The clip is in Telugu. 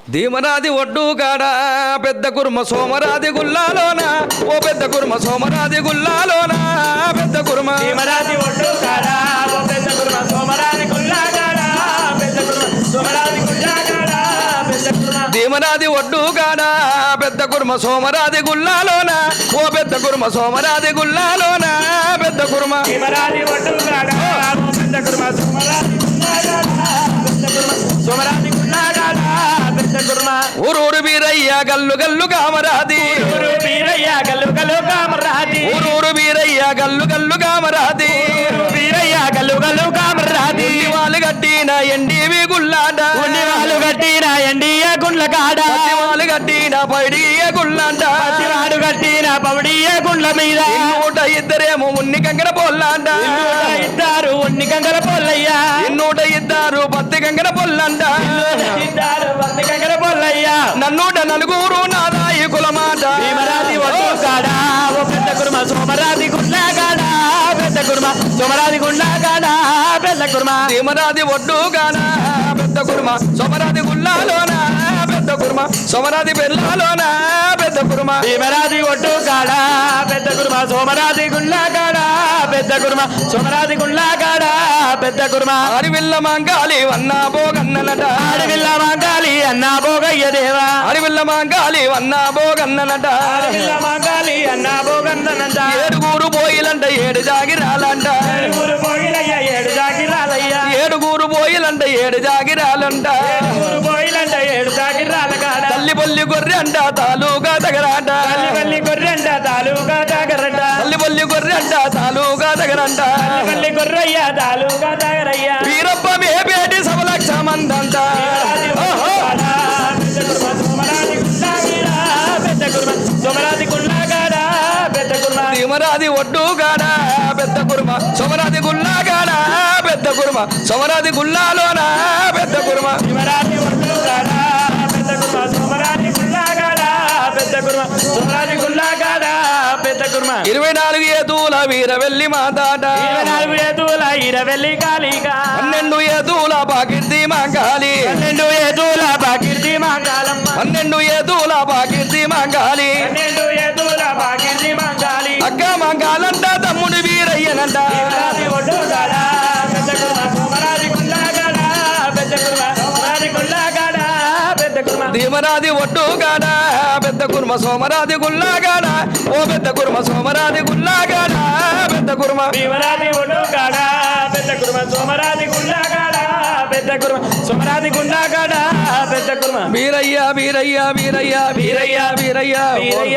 ధీమరాది ఒడ్డు కాడ పెద్ద కుర్మ సోమరాది గుల్లాలోన ఓ పెద్ద కుర్మ సోమరాది గుల్లాలోన పెద్ద కుర్మ ధీమరాది ఒడ్డు కాడ ఓ పెద్ద కుర్మ సోమరాది గుల్లాగాడ పెద్ద కుర్మ సోమరాది గుల్లాగాడ పెద్ద కుర్మ ధీమరాది ఒడ్డు కాడ పెద్ద కుర్మ సోమరాది గుల్లాలోన ఓ పెద్ద కుర్మ సోమరాది గుల్లాలోన పెద్ద కుర్మ ధీమరాది ఒడ్డు కాడ ఓ పెద్ద కుర్మ సోమరాది గుల్లాగాడ పెద్ద కుర్మ సోమరాది గుల్లాగాడ పెద్ద కుర్మ ఊరూరు వీరయ్య గల్లు గల్లు కామరాది ఊరు వీరయ్య గల్లు గల్లు కామరాది ఊరూరు వీరయ్య గల్లు గల్లు కామరాది ఊరు వీరయ్య గల్లు గల్లు కామరాది వాళ్ళు కట్టిన ఎండివి గుల్లాట ఉండి వాళ్ళు కట్టిన ఎండియ గుండ్ల కాడ వాళ్ళు కట్టిన పైడియ గుల్లాట వాడు కట్టిన పౌడియ గుండ్ల మీద నూట ఇద్దరేమో ఉన్ని కంకర పొల్లాంట ఇద్దరు ఉన్ని కంకర పొల్లయ్య నూట ఇద్దరు పత్తి కంకర పొల్లంట ఇద్దరు పత్తి కంకర పొల్లయ్య నన్నూట నలుగురు నాదాయి కులమాట భీమరాది ఒడ్డు కాడ ఓ పెద్ద కుర్మ సోమరాది గుండ్ల కాడ పెద్ద కుర్మ సోమరాది గుండ్ల కాడ పెద్ద కుర్మ ధీమరాది ఒడ్డు కాడ పెద్ద కుర్మ సోమరాది గుల్లాలోన పెద్ద కుర్మ సోమరాది బెల్లాలోన పెద్ద కుర్మ భీమరాది ఒడ్డు కాడ పెద్ద కుర్మ సోమరాది గుండ్ల కాడ పెద్ద కుర్మ సోమరాది గుండ్ల కాడ పెద్ద కుర్మ అరివిల్ల మంగాలి వన్నా బోగన్ననట ఆడవిల్ల మంగాలి అన్న భోగయ్య దేవా అరివిల్ల మంగాలి వన్నా బోగన్ననట ఆడవిల్ల మంగాలి అన్న భోగన్ననంట ఏడుగురు పోయిలంట ఏడు జాగిరాలంట ఊరు పోయిలయ్య ఏడు జాగిరాలయ్య ఏడుగురు పోయిలంట ఏడు జాగిరాలంట ఊరు పోయిలంట ఏడు జాగిరాల కాడ తల్లి బొల్లి గొర్రె అంట తాలూగా దగ్గరంట తల్లిపల్లి గొర్రెంట తాలూకా జాగరంట తల్లి బొల్లి గొర్రె అంట తాలూగా దగ్గరంట తల్లిపల్లి గొర్రయ్య తాలూకా జాగరయ్య వీరప్ప మే పేటి సవలక్ష మందంట పెద్ద కుర్మ సోమరాది గుండ్లాగాడ పెద్ద కుర్మ ధీమరాది ఒడ్డు గాడ పెద్ద కుర్మ సోమరాది గుల్లాగాడ పెద్ద కుర్మ సోమరాది గుల్లాలోన పెద్ద కుర్మ శివరాది ఒడ్డుగాడ పెద్ద కుర్మ సోమరాది గుండ్లాగాడ పెద్ద కుర్మ సోమరాది గుండ్లాగాడ పెద్ద కుర్మ 24 ఏతుల వీరవెల్లి మాతాట 24 ఏతుల ఇరవెల్లి కాళిగా 12 ఏతుల బాకిర్ది మంగాలి 12 ఏతుల బాకిర్ది మంగాలమ్మ 12 ఏతుల బాకిర్ది మంగాలి 12 ఏతుల బాకిర్ది మంగాలి అక్క మంగాలంట తమ్ముడు వీరయ్యనంట శివరాది ఒడ్డుగాడ పెద్ద కుర్మ సోమరాది గుండ్లాగాడ పెద్ద కుర్మ సోమరాది గుండ్లాగాడ పెద్ద కుర్మ ధీమరాది ఒడ్డు గాడ పెద్ద కుర్మ సోమరాది గుల్లాగాడ ఓ పెద్ద కుర్మ సోమరాది గుల్లాగాడ పెద్ద కుర్మ శివరాది ఒడ్డుగాడ పెద్ద కుర్మ సోమరాది గుండ్లాగాడ పెద్ద కుర్మ సోమరాది గుండ్లాగాడ పెద్ద కుర్మ వీరయ్య వీరయ్య వీరయ్య వీరయ్య వీరయ్య వీరయ్య